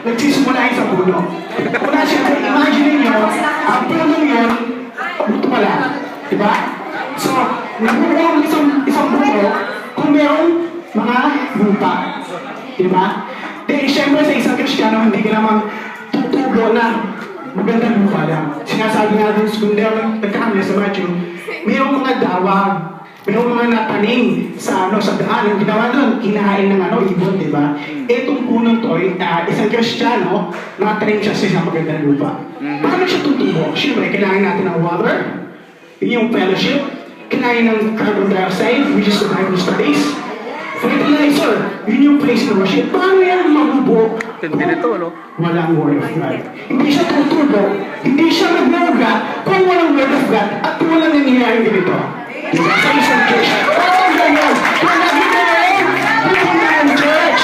nagsisimula sa puno. Una siyempre, imagine nyo, ang puno yun, buto pala. Diba? So, nabubuo ang isang buto kung mayroong mga lupa. Diba? Dahil siyempre sa isang Kristiyano, hindi ka naman tutubo na magandang lupa lang. Sinasabi natin kung nagkakamali sa Matthew, mayroong mga dawag, mayroong mga natanim sa daan. Yung ginawa doon, kinahain ng ibon, di ba? Itong punong to, isang Kristiyano, natanim siya sa isang magandang lupa. Paano siya tutubo? Siyempre, kailangan natin ng water, yun yung fellowship, kailangan ng carbon dioxide, which is the Bible studies, fertilizer, yun yung place na worship. Paano yan mabubo? Walang word of God. Hindi siya tutubo, hindi siya magbuga kung walang word of God at walang nangyayari ganito. Diba? Sa isang church. Parang ganyan. Kung nakita mo rin, pupunta ng church.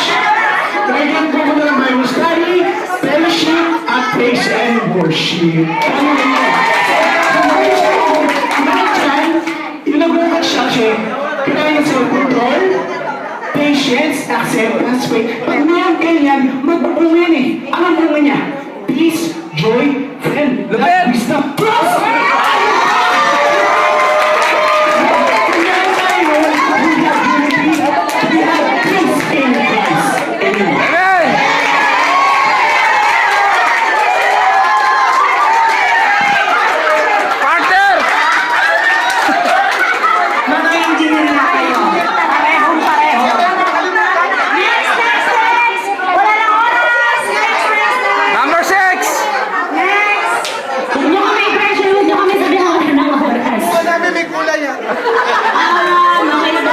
Kailan pupunta ng Bible study, fellowship, at praise and worship. Ano ganyan? Yung nagbukat siya, kailangan sa control, patience, acceptance, faith. Pag mayroon ganyan, magbubunga yan eh. Ang bunga niya, peace, joy, friend, love, wisdom, trust! We have peace in Christ. Amen. Partner! Mga engineer na kayo. Parehong-pareho. Next! Wala na oras! Next! Number 6! Next! Huwag nyo kami i-pressure, huwag nyo kami sabihan wala na oras. Wala namin may kulay ah. Okay na ba?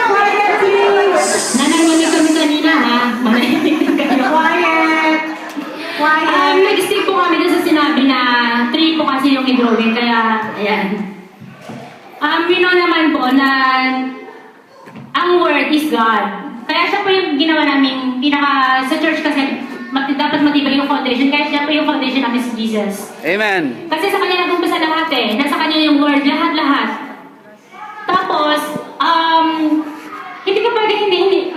Quiet, please! Nananginig kami kanina, ha? Manahimik din kayo. Quiet! Quiet! Nag-stick po kami dun sa sinabi na 3 po kasi yung i-drawing, kaya, ayan. We know naman po na ang Word is God. Kaya siya po yung ginawa namin sa church kasi dapat matibay yung foundation. Kaya siya po yung foundation namin si Jesus. Amen. Kasi sa kanya nag-umpisa lahat eh. Nasa kanya yung Word, lahat-lahat. Tapos, hindi ka pwede,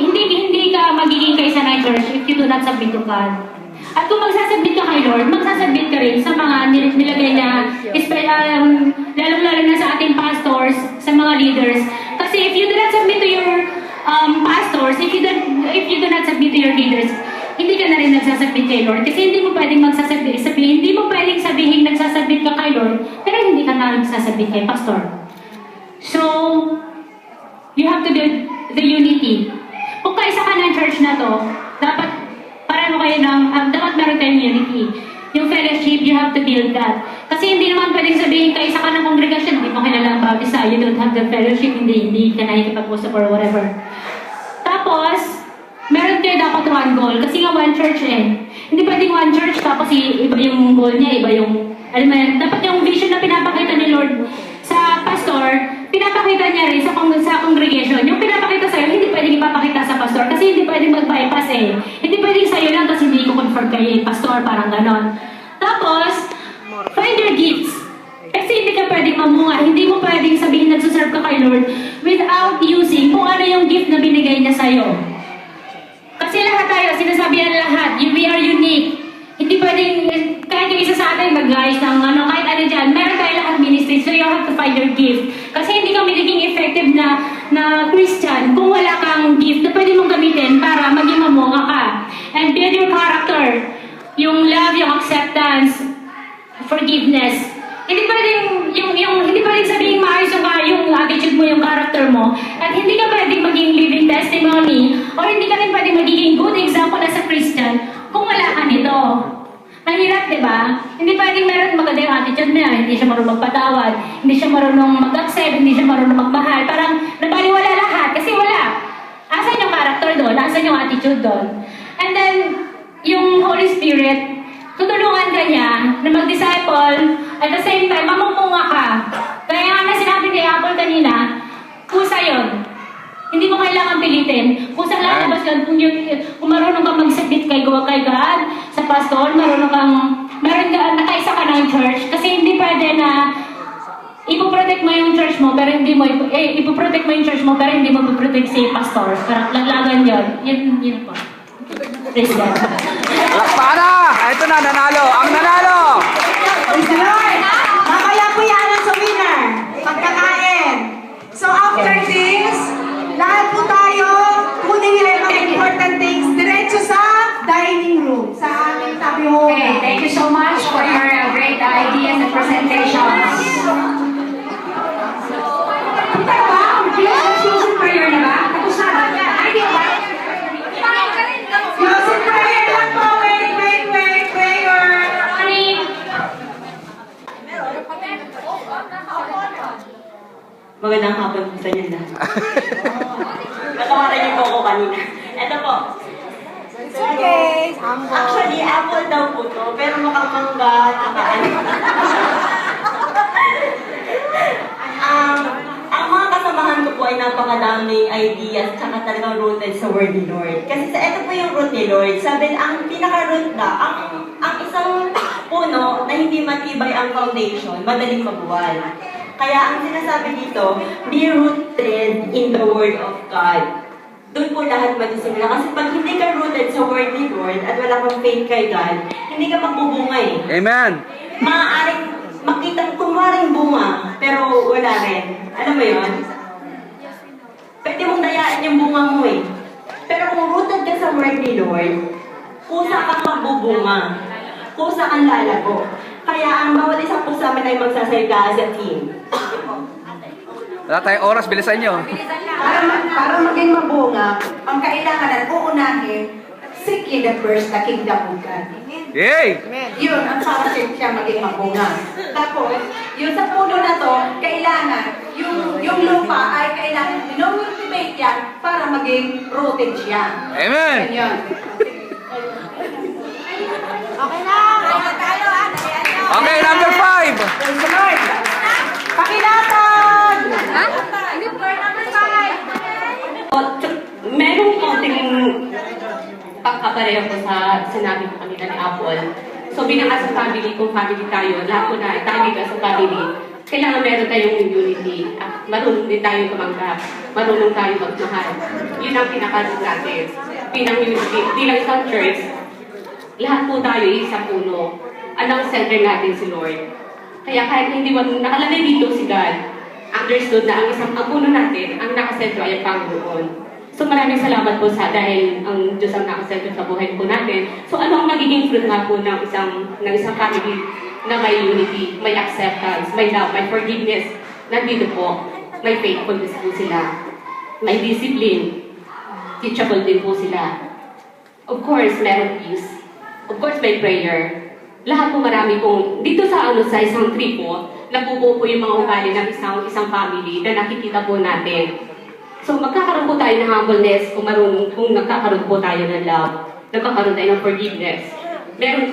hindi ka magiging kaisa ng church if you do not submit to God. At kung magsasubmit ka kay Lord, magsasubmit ka rin sa mga nilagay na, lalong-lalo na sa ating pastors, sa mga leaders. Kasi if you do not submit to your pastors, if you do not submit to your leaders, hindi ka na rin nagsasubmit kay Lord. Kasi hindi mo pwedeng hindi mo pwedeng sabihin nagsasubmit ka kay Lord, pero hindi ka na nagsasubmit kay pastor. So, you have to build the unity. Kung kaisa ka ng church na to, dapat dapat meron kayong unity. Yung fellowship, you have to build that. Kasi hindi naman pwedeng sabihin kaisa ka ng congregation, hindi mo kilala ang bautista, you don't have the fellowship, hindi ka nakikipag-usap or whatever. Tapos, meron kayo dapat one goal. Kasi nga one church eh. Hindi pwedeng one church, tapos iba yung goal niya, iba yung, alam mo yan, dapat yung vision na pinapakita ni Lord sa pastor, pinapakita niya rin sa congregation. Yung pinapakita sa'yo, hindi pwedeng ipapakita sa pastor kasi hindi pwedeng mag-bypass eh. Hindi pwedeng sa'yo lang kasi hindi ko confirm kay pastor, parang ganon. Tapos, find your gifts. Kasi hindi ka pwedeng mamunga. Hindi mo pwedeng sabihin nagsuserve ka kay Lord without using kung ano yung gift na binigay niya sa'yo. Kasi lahat tayo, sinasabi na lahat, we are unique. Hindi pwedeng, kahit yung isa sa atin, mag-guys ng kahit ano dyan, meron tayo lahat ministry, so you have to find your gift. Kasi hindi ka magiging effective na Christian kung wala kang gift na pwede mong gamitin para maging mamunga ka. And build your character. Yung love, yung acceptance, forgiveness. Hindi pwedeng, hindi pwedeng sabihin maayos yung attitude mo, yung character mo. At hindi ka pwedeng maging living testimony or hindi ka rin pwedeng magiging good example as a Christian kung wala ka nito. Mahirap, di ba? Hindi pwedeng meron maganda yung attitude niya. Hindi siya marunong magpatawad, hindi siya marunong mag-accept, hindi siya marunong magmahal. Parang nabaliwala lahat kasi wala. Asan yung character doon? Asan yung attitude doon? And then, yung Holy Spirit, tutulungan ka niya na mag-disciple at the same time, mamumunga ka. Kaya nga na sinabi ni Apple kanina, kusa yun. Hindi mo kailangan pilitin. Kusang lalabas yun kung marunong kang mag-submit kay God, sa pastor, meron ka, nakaisa ka ng church. Kasi hindi pwede na ipoprotect mo yung church mo, pero hindi mo, ipoprotect mo yung church mo, pero hindi mo ipoprotect si pastor. Pero laglagan yun. Yun po. President. Lakpa na! Ito na, nanalo! Ang nanalo! Praise the Lord! Mamaya po yan sa winner. Pagkakain. So after this, lahat po tayo, kunin nila yung mga important things diretso sa dining room, sa aming tabi mo. Okay, thank you so much for your great ideas and presentations. Pero ba, closing prayer na ba? Tapos na ba? Ay, di ba? Closing prayer lang po. Wait. Prayer. Honey, Magandang hapon po sa inyo lahat. Natawaran niyo po ako kanina. Ito po. It's okay. Actually, apple daw po to, pero mukhang mangga, tsaka ano. Ang mga kasamahan ko po ay napakadaming ideas, tsaka talagang rooted sa word ni Lord. Kasi ito po yung root ni Lord. Sabi, ang pinaka-root na, ang isang puno na hindi matibay ang foundation, madaling mabuwal. Kaya ang sinasabi dito, be rooted in the Word of God. Doon po lahat magsisimula. Kasi pag hindi ka rooted sa Word ni Lord at wala kang faith kay God, hindi ka magbubunga eh. Amen! Maaaring makita kunwaring bunga, pero wala rin. Alam mo yon? Pwede mong dayaan yung bunga mo eh. Pero kung rooted ka sa Word ni Lord, kusa kang magbubunga. Kusa kang lalago. Kaya ang bawat isa po sa amin ay magsasalita as a team. Wala tayong oras, bilisan nyo. Para maging mabunga, ang kailangan uunahin, seek ye the first the kingdom of God. Yay! Yun ang para siya maging mabunga. Tapos, yun sa puno na to, kailangan, yung lupa ay kailangan cultivate yan para maging rooted siya. Amen! Yan yun. Okay na! Tayo ha! Okay, number 5! Praise the Lord! Pakilatag! Merong konting pagkapareho ko sa sinabi ko kanina ni Apple. So bilang as a family, kung family tayo, lahat po na tayo dito as a family, kailangan meron tayong unity. At marunong din tayo tumanggap. Marunong tayo magmahal. Yun ang pinakaroon natin. Bilang unity, bilang isang church, lahat po tayo isang puno. Anong center natin si Lord. Kaya kahit hindi nakalagay dito si God, understood na ang isang puno natin, ang nakasentro ay ang Panginoon. So maraming salamat po sa dahil ang Diyos ang nakasentro sa buhay po natin. So ano ang magiging fruit nga po ng isang family na may unity, may acceptance, may love, may forgiveness. Nandito po, may faithfulness po sila. May discipline. Teachable din po sila. Of course, meron peace. Of course, may prayer. Lahat po marami pong, dito sa isang trip po, nabubuo po yung mga ugali ng isang family na nakikita po natin. So magkakaroon po tayo ng humbleness kung nagkakaroon po tayo ng love, nagkakaroon tayo ng forgiveness.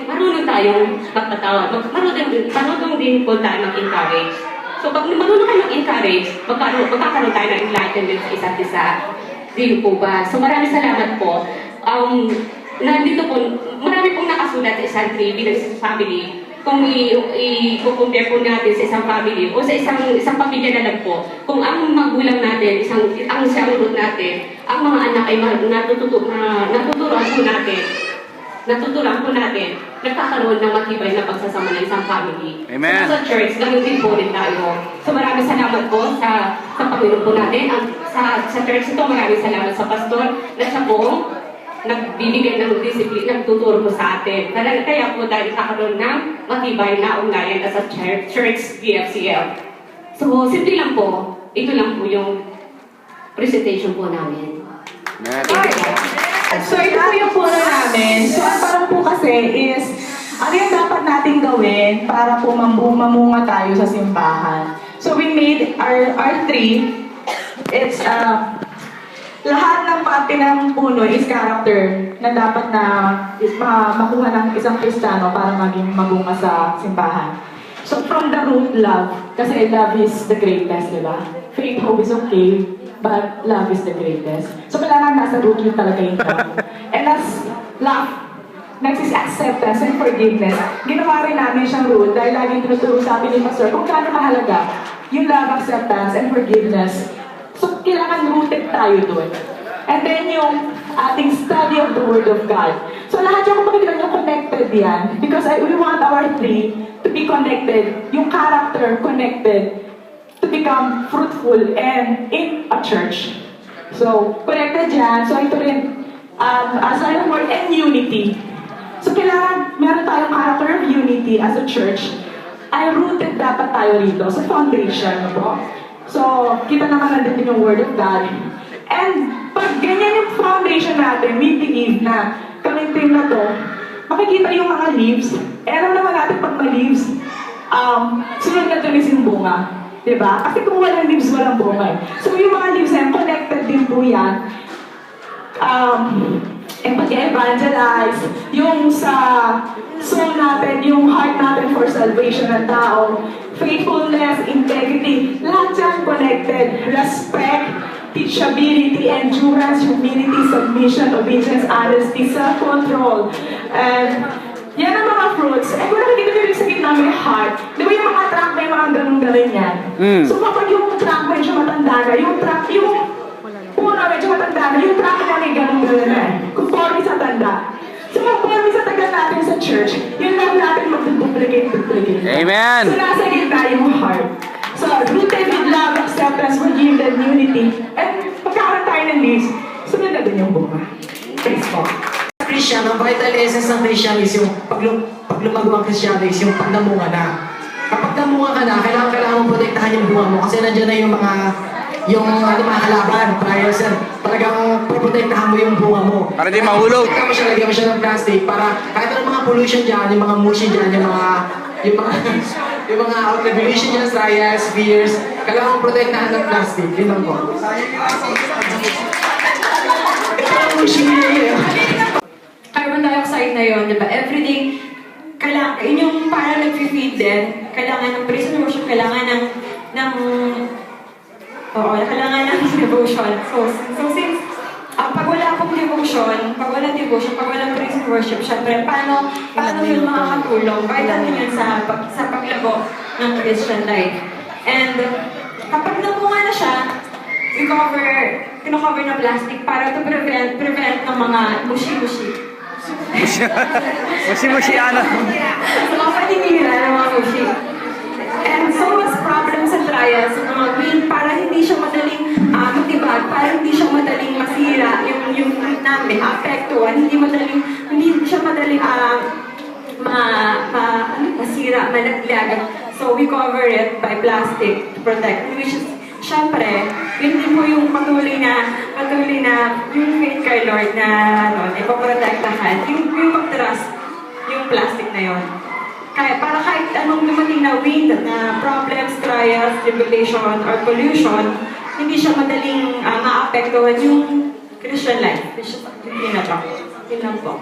Marunong tayong magpatawad, marunong din po tayo mag-encourage. So pag marunong kayo mag-encourage, magkakaroon tayo ng enlightenment sa isa't isa. Di po ba? So maraming salamat po. Nandito po, marami pong nakasulat sa isang tree bilang isang family. Kung i-compare po natin sa isang family o sa isang pamilya na lang po, kung ang magulang natin, ang root natin, ang mga anak ay natuturuan po natin, nagkakaroon ng matibay na pagsasama ng isang family. Amen. So sa church, ganun din po rin tayo. So maraming salamat po sa Panginoon po natin. Sa church ito, maraming salamat sa pastor na siya po nagbibigay ng discipline, nagtuturo po sa atin. Kaya po tayo kakaroon ng matibay na ugnayan as a church BFCL. So, simple lang po. Ito lang po yung presentation po namin. Amen. So, ito po yung puno namin. So, ang parang po kasi is, ano yung dapat nating gawin para po mamunga tayo sa simbahan. So, we made our tree. It's, lahat ng parte ng puno is character na dapat na makuha ng isang Kristiyano para maging mabunga sa simbahan. So from the root, love. Kasi love is the greatest, di ba? Faith, hope is okay, but love is the greatest. So kailangan nasa root yun talaga yung love. And as love, acceptance and forgiveness, ginawa rin namin siyang root dahil laging tinuturo sabi ni Pastor kung gaano mahalaga yung love, acceptance, and forgiveness. So, kailangan rooted tayo doon. And then yung ating study of the Word of God. So lahat yung makikita nyo connected yan. Because we want our three to be connected, yung character connected, to become fruitful and in a church. So, connected yan. So, ito rin, as I word, and unity. So, kailangan meron tayong character of unity as a church. Ay rooted dapat tayo rito sa foundation. No? So, kita naman natin yung Word of God. And, pag ganyan yung foundation natin, we believe na kaming team na to, makikita yung mga leaves. Eh, alam naman natin pag may leaves, sunod na tulis yung bunga. Diba? Kasi kung walang leaves, walang bunga. So yung mga leaves na connected din po yan. Pag-evangelize, yung sa soul natin, yung heart natin for salvation ng tao, faithfulness, integrity, lahat yan connected. Respect, teachability, endurance, humility, submission, obedience, honesty, self-control. And yan ang mga fruits. Eh, kung nakikita nyo rin sa gitna may heart, di ba yung mga truck may mga ganun-ganun yan? So kapag yung truck medyo matanda na, yung puno medyo matanda na, yung truck na may ganun-ganun na. Conforme sa tanda. So conforme sa tagal natin sa church, yun lang natin mag-duplicate. Amen. So nasa gitna yung heart. So rooted with love, acceptance, forgiveness, unity, and pagkakaroon tayo ng leaves, sunod na din yung bunga. Thanks po. Christian, ang vital essence ng Christian is yung paglumago ang Christian is yung pagdamunga na. Kapag damunga ka na, kailangan mo protektahan yung bunga mo kasi nandiyan na yung mga kalaban, prior sir. Talagang protektahan mo yung bunga mo. Para di mahulog. Protektahan mo siya, lagyan mo siya ng plastic para kahit anong mga pollution dyan, yung mga motion dyan, yung mga out-revolution dyan, trials, fears, kailangan mo protektahan ng plastic. Yun lang po. Ito ang motion niya. Carbon dioxide na yun, di ba? Everyday, kailangan, yun yung parang nag-feed din, kailangan ng praise and worship, kailangan kailangan ng devotion. So since, pag wala pong devotion, pag walang praise and worship, syempre, paano yun makakatulong? Vital yun sa paglago ng Christian life. And, kapag namunga na siya, kino-cover na plastic para to prevent ng mga mushi-mushi. Musi-musiana. Sa mga paninira ng mga mushi. And so much problems and trials sa mga green para hindi siya madaling matibag, para hindi siya madaling masira yung fruit namin, apektuhan, hindi siya madaling masira, malaglag. So we cover it by plastic to protect, which is syempre, yun din po yung patuloy na yung faith kay Lord na ipoprotektahan, yung pag-trust, yung plastic na yun. Para kahit anong dumating na wind, na problems, trials, tribulation, or pollution, hindi siya madaling maapektuhan yung Christian life. Yun na po. Yun lang po.